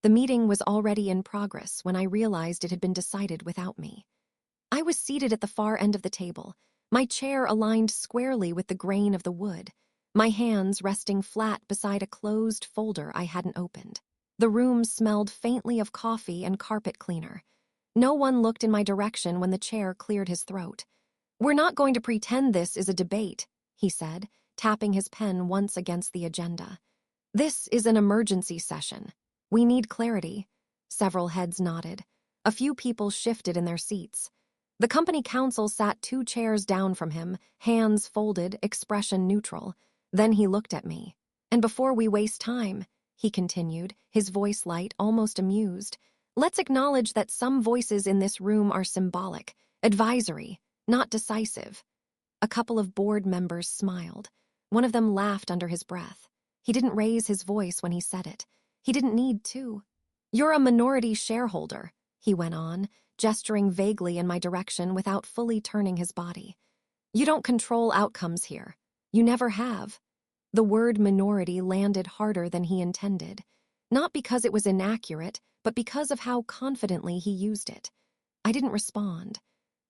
The meeting was already in progress when I realized it had been decided without me. I was seated at the far end of the table, my chair aligned squarely with the grain of the wood, my hands resting flat beside a closed folder I hadn't opened. The room smelled faintly of coffee and carpet cleaner. No one looked in my direction when the chair cleared his throat. "We're not going to pretend this is a debate," he said, tapping his pen once against the agenda. "This is an emergency session. We need clarity." Several heads nodded. A few people shifted in their seats. The company counsel sat 2 chairs down from him, hands folded, expression neutral. Then he looked at me. "And before we waste time," he continued, his voice light, almost amused, "let's acknowledge that some voices in this room are symbolic, advisory, not decisive." A couple of board members smiled. One of them laughed under his breath. He didn't raise his voice when he said it. He didn't need to. "You're a minority shareholder," he went on, gesturing vaguely in my direction without fully turning his body. "You don't control outcomes here. You never have." The word minority landed harder than he intended, not because it was inaccurate, but because of how confidently he used it. I didn't respond.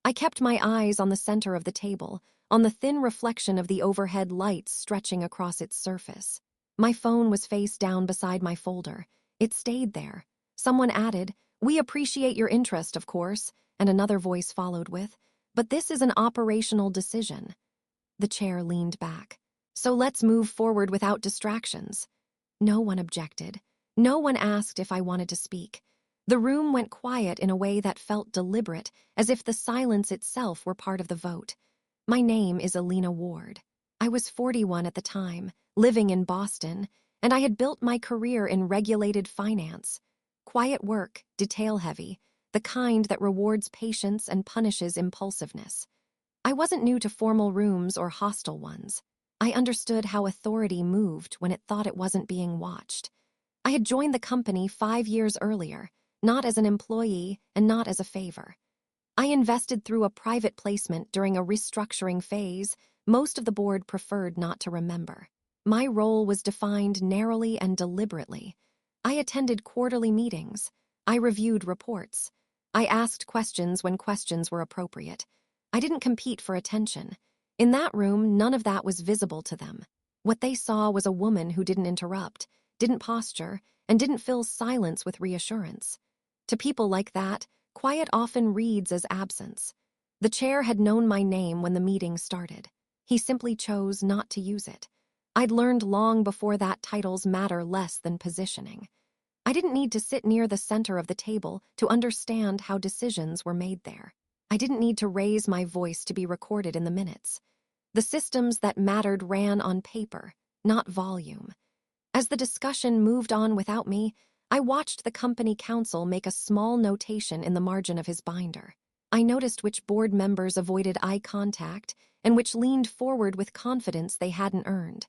I kept my eyes on the center of the table, on the thin reflection of the overhead lights stretching across its surface. My phone was face down beside my folder. It stayed there. Someone added, "We appreciate your interest, of course," and another voice followed with, "But this is an operational decision." The chair leaned back. "So let's move forward without distractions." No one objected. No one asked if I wanted to speak. The room went quiet in a way that felt deliberate, as if the silence itself were part of the vote. My name is Alina Ward. I was 41 at the time, living in Boston, and I had built my career in regulated finance. Quiet work, detail-heavy, the kind that rewards patience and punishes impulsiveness. I wasn't new to formal rooms or hostile ones. I understood how authority moved when it thought it wasn't being watched. I had joined the company 5 years earlier, not as an employee and not as a favor. I invested through a private placement during a restructuring phase most of the board preferred not to remember. My role was defined narrowly and deliberately. I attended quarterly meetings. I reviewed reports. I asked questions when questions were appropriate. I didn't compete for attention. In that room, none of that was visible to them. What they saw was a woman who didn't interrupt, didn't posture, and didn't fill silence with reassurance. To people like that, quiet often reads as absence. The chair had known my name when the meeting started. He simply chose not to use it. I'd learned long before that titles matter less than positioning. I didn't need to sit near the center of the table to understand how decisions were made there. I didn't need to raise my voice to be recorded in the minutes. The systems that mattered ran on paper, not volume. As the discussion moved on without me, I watched the company counsel make a small notation in the margin of his binder. I noticed which board members avoided eye contact and which leaned forward with confidence they hadn't earned.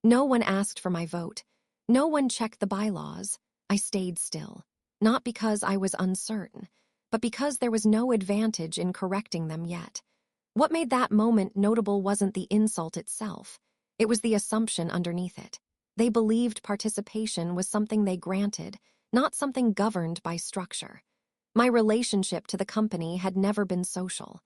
No one asked for my vote. No one checked the bylaws. I stayed still, not because I was uncertain, but because there was no advantage in correcting them yet. What made that moment notable wasn't the insult itself. It was the assumption underneath it. They believed participation was something they granted, not something governed by structure. My relationship to the company had never been social.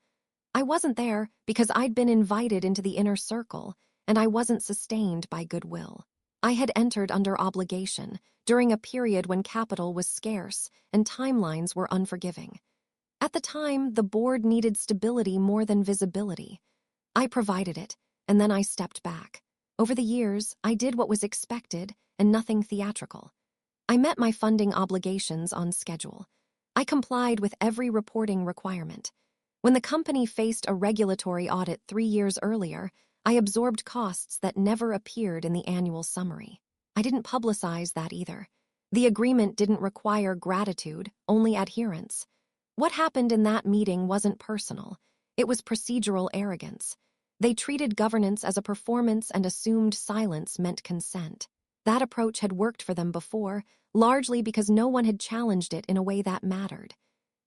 I wasn't there because I'd been invited into the inner circle, and I wasn't sustained by goodwill. I had entered under obligation during a period when capital was scarce and timelines were unforgiving. At the time, the board needed stability more than visibility. I provided it, and then I stepped back. Over the years, I did what was expected and nothing theatrical. I met my funding obligations on schedule. I complied with every reporting requirement. When the company faced a regulatory audit 3 years earlier, I absorbed costs that never appeared in the annual summary. I didn't publicize that either. The agreement didn't require gratitude, only adherence. What happened in that meeting wasn't personal. It was procedural arrogance. They treated governance as a performance and assumed silence meant consent. That approach had worked for them before, largely because no one had challenged it in a way that mattered.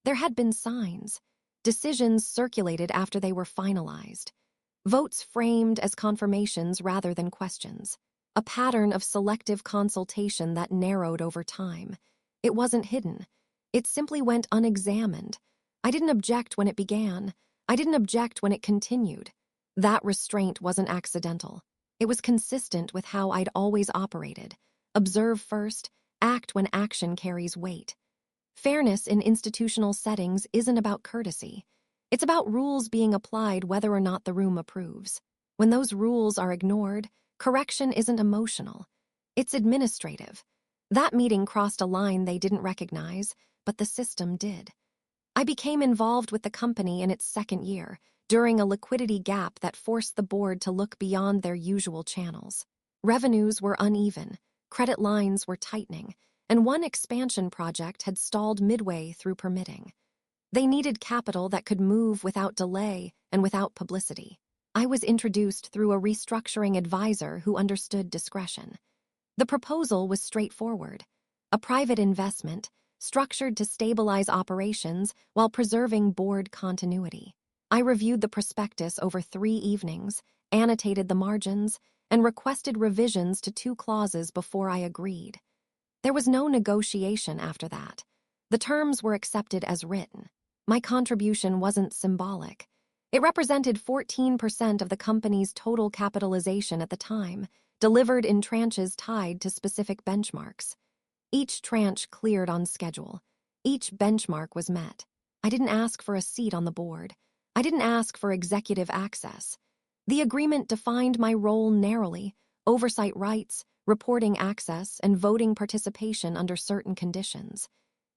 There had been signs. Decisions circulated after they were finalized. Votes framed as confirmations rather than questions. A pattern of selective consultation that narrowed over time. It wasn't hidden. It simply went unexamined. I didn't object when it began. I didn't object when it continued. That restraint wasn't accidental. It was consistent with how I'd always operated. Observe first, act when action carries weight. Fairness in institutional settings isn't about courtesy. It's about rules being applied whether or not the room approves. When those rules are ignored, correction isn't emotional. It's administrative. That meeting crossed a line they didn't recognize, but the system did. I became involved with the company in its second year, during a liquidity gap that forced the board to look beyond their usual channels. Revenues were uneven, credit lines were tightening, and one expansion project had stalled midway through permitting. They needed capital that could move without delay and without publicity. I was introduced through a restructuring advisor who understood discretion. The proposal was straightforward: a private investment structured to stabilize operations while preserving board continuity. I reviewed the prospectus over 3 evenings, annotated the margins, and requested revisions to 2 clauses before I agreed. There was no negotiation after that. The terms were accepted as written. My contribution wasn't symbolic. It represented 14% of the company's total capitalization at the time, delivered in tranches tied to specific benchmarks. Each tranche cleared on schedule. Each benchmark was met. I didn't ask for a seat on the board. I didn't ask for executive access. The agreement defined my role narrowly: oversight rights, reporting access, and voting participation under certain conditions.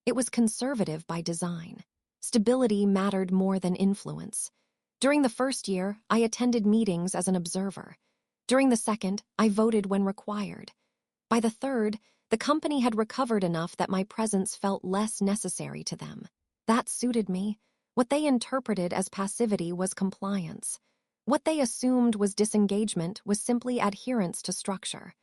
It was conservative by design. Stability mattered more than influence. During the first year, I attended meetings as an observer. During the second, I voted when required. By the third, the company had recovered enough that my presence felt less necessary to them. That suited me. What they interpreted as passivity was compliance. What they assumed was disengagement was simply adherence to structure.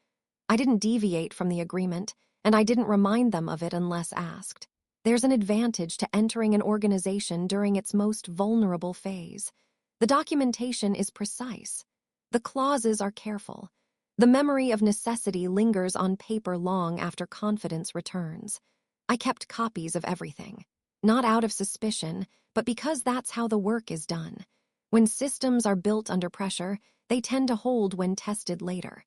I didn't deviate from the agreement, and I didn't remind them of it unless asked. There's an advantage to entering an organization during its most vulnerable phase. The documentation is precise. The clauses are careful. The memory of necessity lingers on paper long after confidence returns. I kept copies of everything. Not out of suspicion, but because that's how the work is done. When systems are built under pressure, they tend to hold when tested later.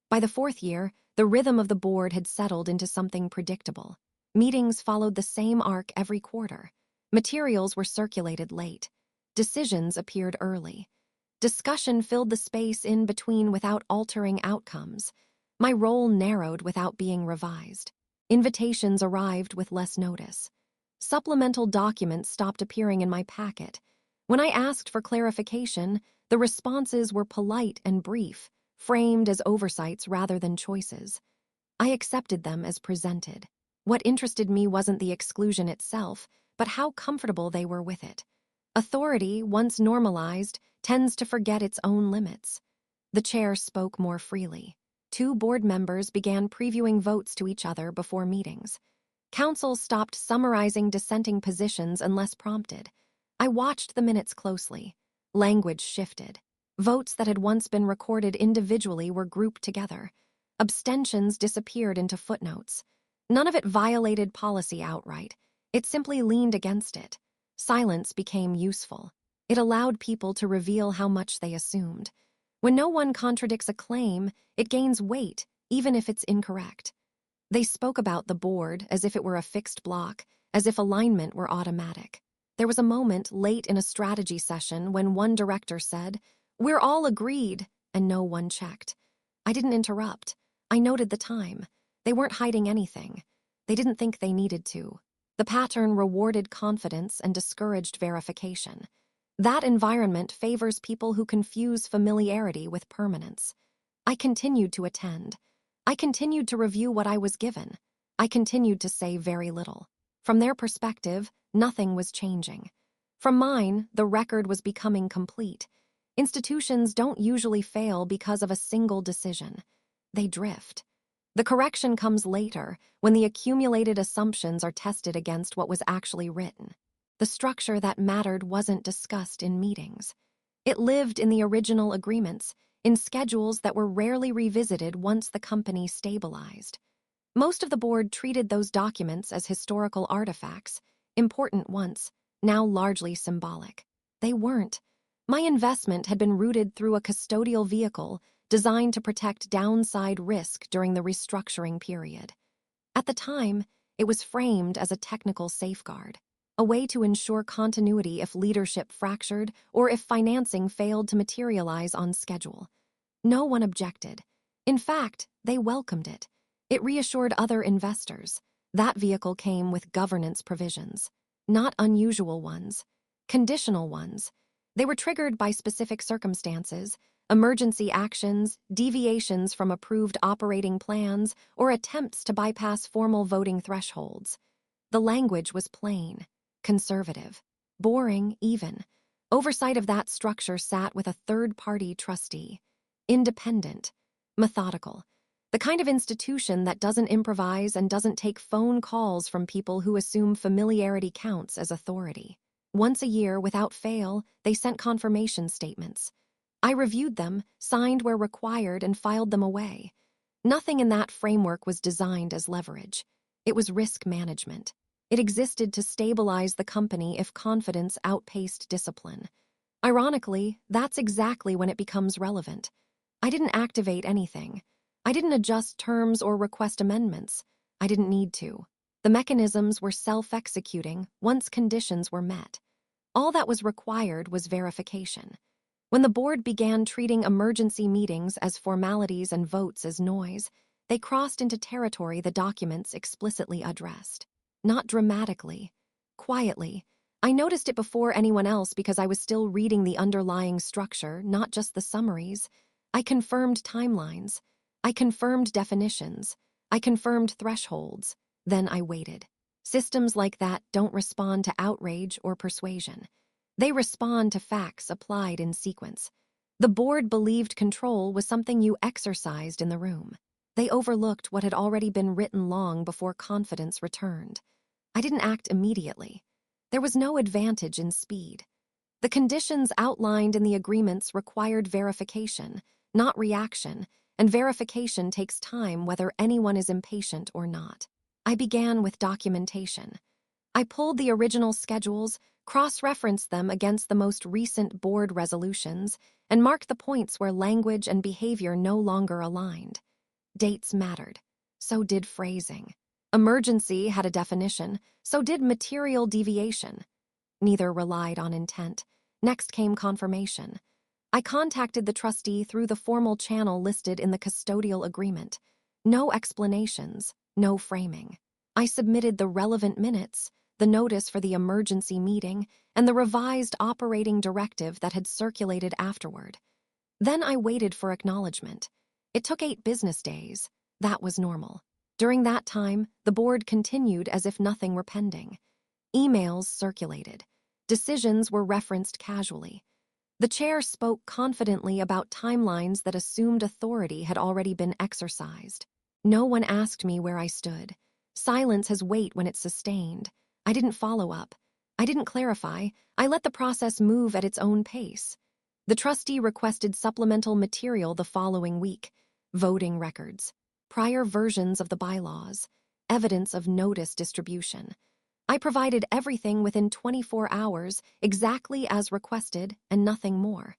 By the 4th year, the rhythm of the board had settled into something predictable. Meetings followed the same arc every quarter. Materials were circulated late. Decisions appeared early. Discussion filled the space in between without altering outcomes. My role narrowed without being revised. Invitations arrived with less notice. Supplemental documents stopped appearing in my packet. When I asked for clarification, the responses were polite and brief, framed as oversights rather than choices. I accepted them as presented. What interested me wasn't the exclusion itself, but how comfortable they were with it. Authority, once normalized, tends to forget its own limits. The chair spoke more freely. 2 board members began previewing votes to each other before meetings. Council stopped summarizing dissenting positions unless prompted. I watched the minutes closely. Language shifted. Votes that had once been recorded individually were grouped together. Abstentions disappeared into footnotes. None of it violated policy outright. It simply leaned against it. Silence became useful. It allowed people to reveal how much they assumed. When no one contradicts a claim, it gains weight, even if it's incorrect. They spoke about the board as if it were a fixed block, as if alignment were automatic. There was a moment late in a strategy session when one director said, "We're all agreed," and no one checked. I didn't interrupt. I noted the time. They weren't hiding anything. They didn't think they needed to. The pattern rewarded confidence and discouraged verification. That environment favors people who confuse familiarity with permanence. I continued to attend. I continued to review what I was given. I continued to say very little. From their perspective, nothing was changing. From mine, the record was becoming complete. Institutions don't usually fail because of a single decision. They drift. The correction comes later, when the accumulated assumptions are tested against what was actually written. The structure that mattered wasn't discussed in meetings. It lived in the original agreements, in schedules that were rarely revisited once the company stabilized. Most of the board treated those documents as historical artifacts, important once, now largely symbolic. They weren't. My investment had been routed through a custodial vehicle designed to protect downside risk during the restructuring period. At the time, it was framed as a technical safeguard, a way to ensure continuity if leadership fractured or if financing failed to materialize on schedule. No one objected. In fact, they welcomed it. It reassured other investors. That vehicle came with governance provisions, not unusual ones, conditional ones. They were triggered by specific circumstances, emergency actions, deviations from approved operating plans, or attempts to bypass formal voting thresholds. The language was plain, conservative, boring even. Oversight of that structure sat with a third-party trustee, independent, methodical, the kind of institution that doesn't improvise and doesn't take phone calls from people who assume familiarity counts as authority. Once a year, without fail, they sent confirmation statements. I reviewed them, signed where required, and filed them away. Nothing in that framework was designed as leverage. It was risk management. It existed to stabilize the company if confidence outpaced discipline. Ironically, that's exactly when it becomes relevant. I didn't activate anything. I didn't adjust terms or request amendments. I didn't need to. The mechanisms were self-executing once conditions were met. All that was required was verification. When the board began treating emergency meetings as formalities and votes as noise, they crossed into territory the documents explicitly addressed. Not dramatically, quietly. I noticed it before anyone else because I was still reading the underlying structure, not just the summaries. I confirmed timelines. I confirmed definitions. I confirmed thresholds. Then I waited. Systems like that don't respond to outrage or persuasion. They respond to facts applied in sequence. The board believed control was something you exercised in the room. They overlooked what had already been written long before confidence returned. I didn't act immediately. There was no advantage in speed. The conditions outlined in the agreements required verification, not reaction, and verification takes time whether anyone is impatient or not. I began with documentation. I pulled the original schedules, cross-referenced them against the most recent board resolutions, and marked the points where language and behavior no longer aligned. Dates mattered. So did phrasing. Emergency had a definition, so did material deviation. Neither relied on intent. Next came confirmation. I contacted the trustee through the formal channel listed in the custodial agreement. No explanations, no framing. I submitted the relevant minutes, the notice for the emergency meeting, and the revised operating directive that had circulated afterward. Then I waited for acknowledgement. It took 8 business days. That was normal. During that time, the board continued as if nothing were pending. Emails circulated. Decisions were referenced casually. The chair spoke confidently about timelines that assumed authority had already been exercised. No one asked me where I stood. Silence has weight when it's sustained. I didn't follow up. I didn't clarify. I let the process move at its own pace. The trustee requested supplemental material the following week: voting records, prior versions of the bylaws, evidence of notice distribution. I provided everything within 24 hours, exactly as requested, and nothing more.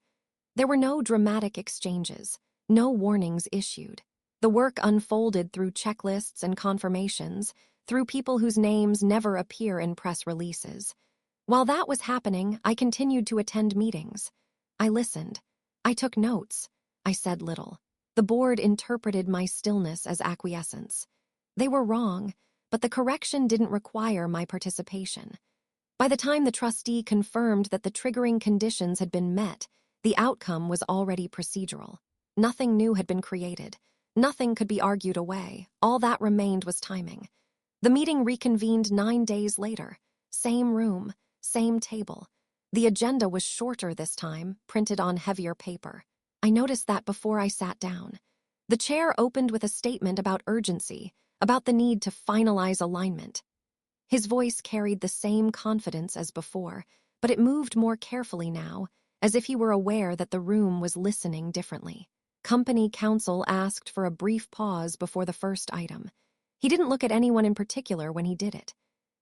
There were no dramatic exchanges, no warnings issued. The work unfolded through checklists and confirmations, through people whose names never appear in press releases. While that was happening, I continued to attend meetings. I listened. I took notes. I said little. The board interpreted my stillness as acquiescence. They were wrong, but the correction didn't require my participation. By the time the trustee confirmed that the triggering conditions had been met, the outcome was already procedural. Nothing new had been created. Nothing could be argued away. All that remained was timing. The meeting reconvened 9 days later. Same room, same table. The agenda was shorter this time, printed on heavier paper. I noticed that before I sat down. The chair opened with a statement about urgency, about the need to finalize alignment. His voice carried the same confidence as before, but it moved more carefully now, as if he were aware that the room was listening differently. Company counsel asked for a brief pause before the first item. He didn't look at anyone in particular when he did it.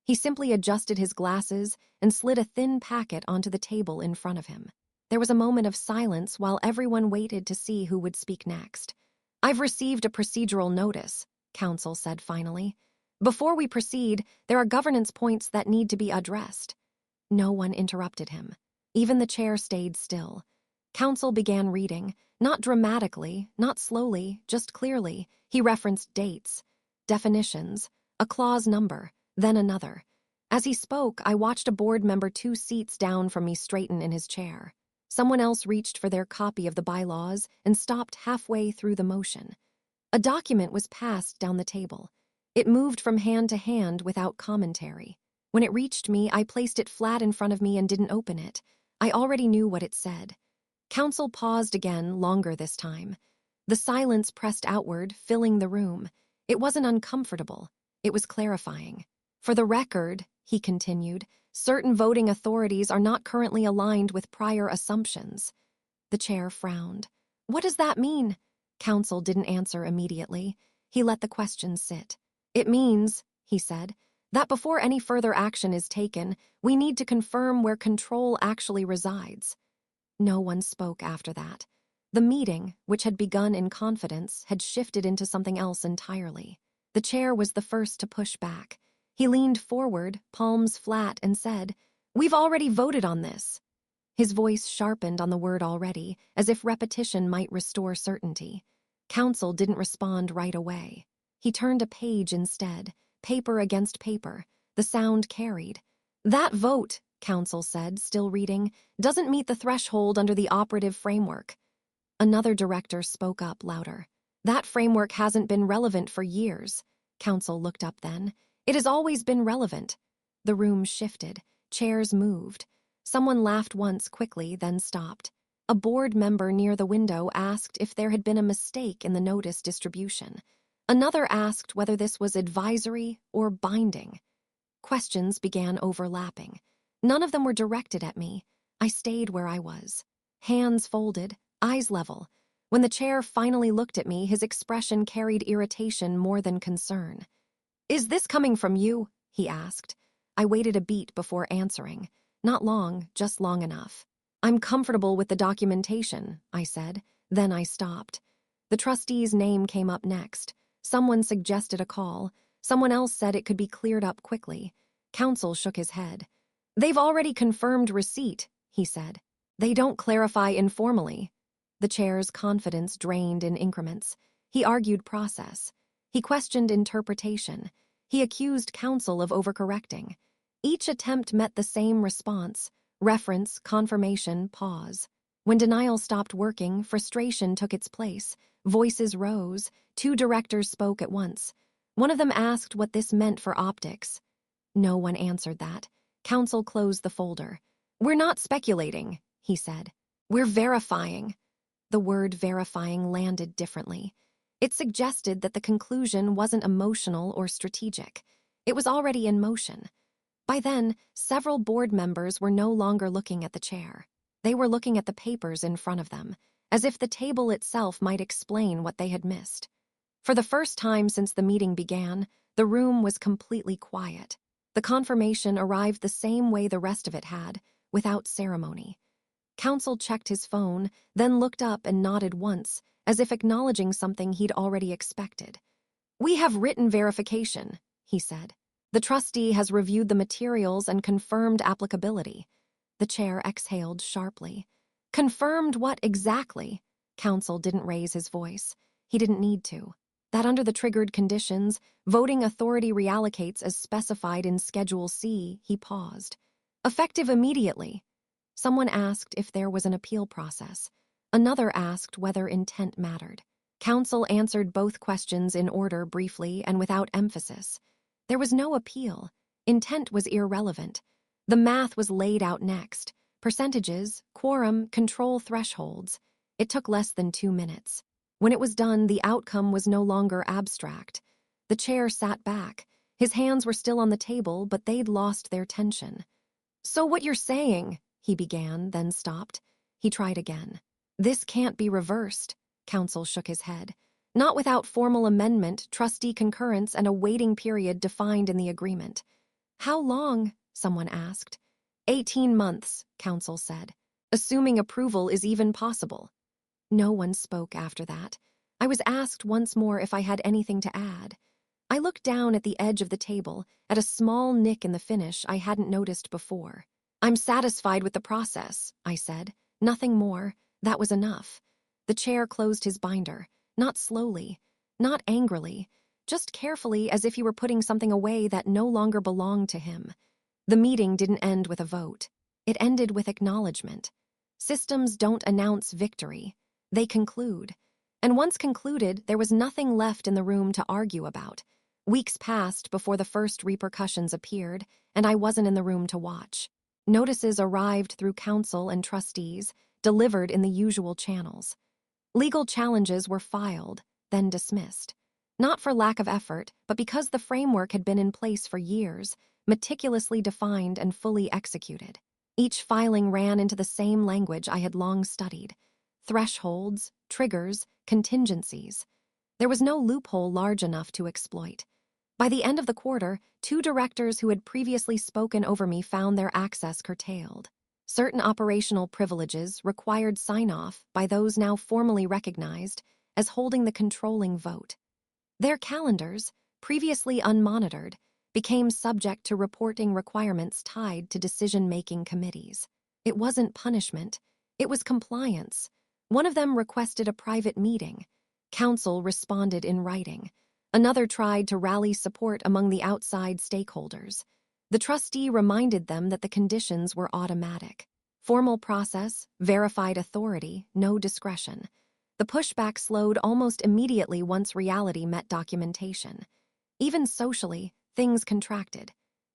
He simply adjusted his glasses and slid a thin packet onto the table in front of him. There was a moment of silence while everyone waited to see who would speak next. "I've received a procedural notice," counsel said finally. "Before we proceed, there are governance points that need to be addressed." No one interrupted him. Even the chair stayed still. Counsel began reading, not dramatically, not slowly, just clearly. He referenced dates, definitions, a clause number, then another. As he spoke, I watched a board member 2 seats down from me straighten in his chair. Someone else reached for their copy of the bylaws and stopped halfway through the motion. A document was passed down the table. It moved from hand to hand without commentary. When it reached me, I placed it flat in front of me and didn't open it. I already knew what it said. Counsel paused again, longer this time. The silence pressed outward, filling the room. It wasn't uncomfortable. It was clarifying. "For the record," he continued, "certain voting authorities are not currently aligned with prior assumptions." The chair frowned. "What does that mean?" Counsel didn't answer immediately. He let the question sit. "It means," he said, "that before any further action is taken, we need to confirm where control actually resides." No one spoke after that. The meeting, which had begun in confidence, had shifted into something else entirely. The chair was the first to push back. He leaned forward, palms flat, and said, "We've already voted on this." His voice sharpened on the word already, as if repetition might restore certainty. Counsel didn't respond right away. He turned a page instead, paper against paper. The sound carried. "That vote," Counsel said, still reading, "doesn't meet the threshold under the operative framework." Another director spoke up louder. "That framework hasn't been relevant for years." Counsel looked up then. "It has always been relevant." The room shifted. Chairs moved. Someone laughed once quickly, then stopped. A board member near the window asked if there had been a mistake in the notice distribution. Another asked whether this was advisory or binding. Questions began overlapping. None of them were directed at me. I stayed where I was. Hands folded, eyes level. When the chair finally looked at me, his expression carried irritation more than concern. "Is this coming from you?" he asked. I waited a beat before answering. Not long, just long enough. "I'm comfortable with the documentation," I said. Then I stopped. The trustee's name came up next. Someone suggested a call. Someone else said it could be cleared up quickly. Counsel shook his head. "They've already confirmed receipt," he said. "They don't clarify informally." The chair's confidence drained in increments. He argued process. He questioned interpretation. He accused counsel of overcorrecting. Each attempt met the same response: reference, confirmation, pause. When denial stopped working, frustration took its place. Voices rose. 2 directors spoke at once. One of them asked what this meant for optics. No one answered that. Counsel closed the folder. "We're not speculating," he said. "We're verifying." The word verifying landed differently. It suggested that the conclusion wasn't emotional or strategic. It was already in motion. By then, several board members were no longer looking at the chair. They were looking at the papers in front of them, as if the table itself might explain what they had missed. For the first time since the meeting began, the room was completely quiet. The confirmation arrived the same way the rest of it had, without ceremony. Counsel checked his phone, then looked up and nodded once, as if acknowledging something he'd already expected. "We have written verification," he said. "The trustee has reviewed the materials and confirmed applicability." The chair exhaled sharply. "Confirmed what exactly?" Counsel didn't raise his voice. He didn't need to. That under the triggered conditions, voting authority reallocates as specified in Schedule C. He paused. "Effective immediately." Someone asked if there was an appeal process. Another asked whether intent mattered. Counsel answered both questions in order briefly and without emphasis. There was no appeal. Intent was irrelevant. The math was laid out next. Percentages, quorum, control thresholds. It took less than 2 minutes. When it was done, the outcome was no longer abstract. The chair sat back. His hands were still on the table, but they'd lost their tension. "So what you're saying," he began, then stopped. He tried again. "This can't be reversed." Counsel shook his head. Not without formal amendment, trustee concurrence, and a waiting period defined in the agreement. "How long?" someone asked. 18 months, counsel said, assuming approval is even possible. No one spoke after that. I was asked once more if I had anything to add. I looked down at the edge of the table, at a small nick in the finish I hadn't noticed before. "I'm satisfied with the process," I said. Nothing more. That was enough. The chair closed his binder, not slowly, not angrily, just carefully, as if he were putting something away that no longer belonged to him. The meeting didn't end with a vote. It ended with acknowledgement. Systems don't announce victory. They conclude. And once concluded, there was nothing left in the room to argue about. Weeks passed before the first repercussions appeared, and I wasn't in the room to watch. Notices arrived through counsel and trustees, delivered in the usual channels. Legal challenges were filed, then dismissed. Not for lack of effort, but because the framework had been in place for years, meticulously defined and fully executed. Each filing ran into the same language I had long studied: thresholds, triggers, contingencies. There was no loophole large enough to exploit. By the end of the quarter, 2 directors who had previously spoken over me found their access curtailed. Certain operational privileges required sign-off by those now formally recognized as holding the controlling vote. Their calendars, previously unmonitored, became subject to reporting requirements tied to decision-making committees. It wasn't punishment. It was compliance. One of them requested a private meeting. Counsel responded in writing. Another tried to rally support among the outside stakeholders. The trustee reminded them that the conditions were automatic. Formal process, verified authority, no discretion. The pushback slowed almost immediately once reality met documentation. Even socially, things contracted.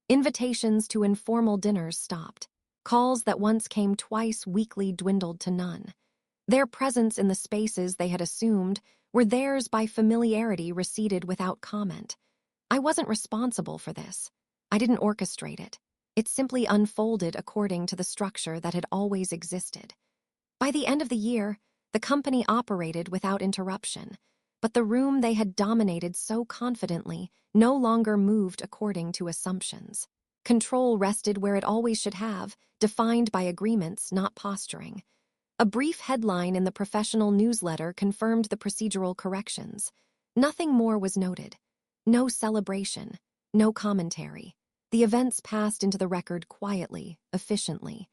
Invitations to informal dinners stopped. Calls that once came twice weekly dwindled to none. Their presence in the spaces they had assumed were theirs by familiarity receded without comment. I wasn't responsible for this. I didn't orchestrate it. It simply unfolded according to the structure that had always existed. By the end of the year, the company operated without interruption, but the room they had dominated so confidently no longer moved according to assumptions. Control rested where it always should have, defined by agreements, not posturing. A brief headline in the professional newsletter confirmed the procedural corrections. Nothing more was noted. No celebration, no commentary. The events passed into the record quietly, efficiently.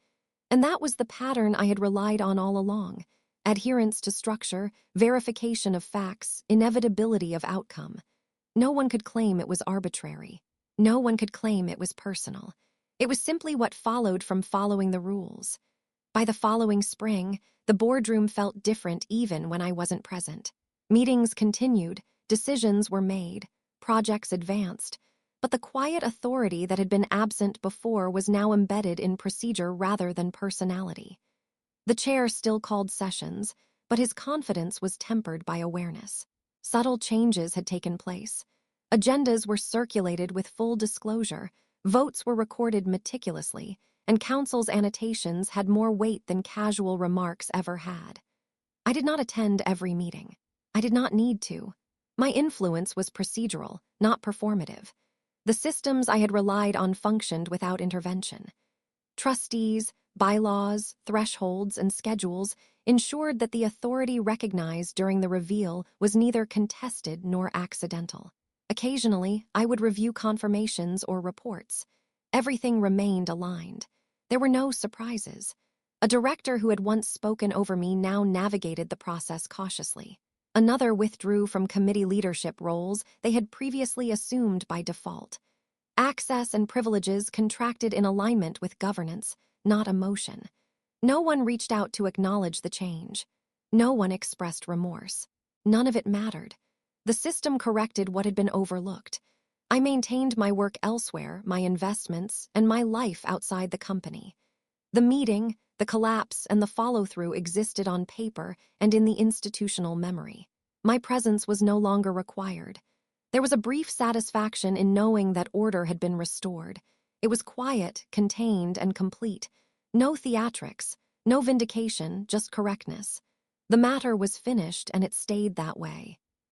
And that was the pattern I had relied on all along: adherence to structure, verification of facts, inevitability of outcome. No one could claim it was arbitrary. No one could claim it was personal. It was simply what followed from following the rules. By the following spring, the boardroom felt different even when I wasn't present. Meetings continued, decisions were made, projects advanced, but the quiet authority that had been absent before was now embedded in procedure rather than personality. The chair still called sessions, but his confidence was tempered by awareness. Subtle changes had taken place. Agendas were circulated with full disclosure, votes were recorded meticulously, and counsel's annotations had more weight than casual remarks ever had. I did not attend every meeting. I did not need to. My influence was procedural, not performative. The systems I had relied on functioned without intervention. Trustees, bylaws, thresholds, and schedules ensured that the authority recognized during the reveal was neither contested nor accidental. Occasionally, I would review confirmations or reports. Everything remained aligned. There were no surprises. A director who had once spoken over me now navigated the process cautiously. Another withdrew from committee leadership roles they had previously assumed by default. Access and privileges contracted in alignment with governance, not emotion. No one reached out to acknowledge the change. No one expressed remorse. None of it mattered. The system corrected what had been overlooked. I maintained my work elsewhere, my investments, and my life outside the company. The meeting, the collapse, and the follow-through existed on paper and in the institutional memory. My presence was no longer required. There was a brief satisfaction in knowing that order had been restored. It was quiet, contained, and complete. No theatrics, no vindication, just correctness. The matter was finished, and it stayed that way.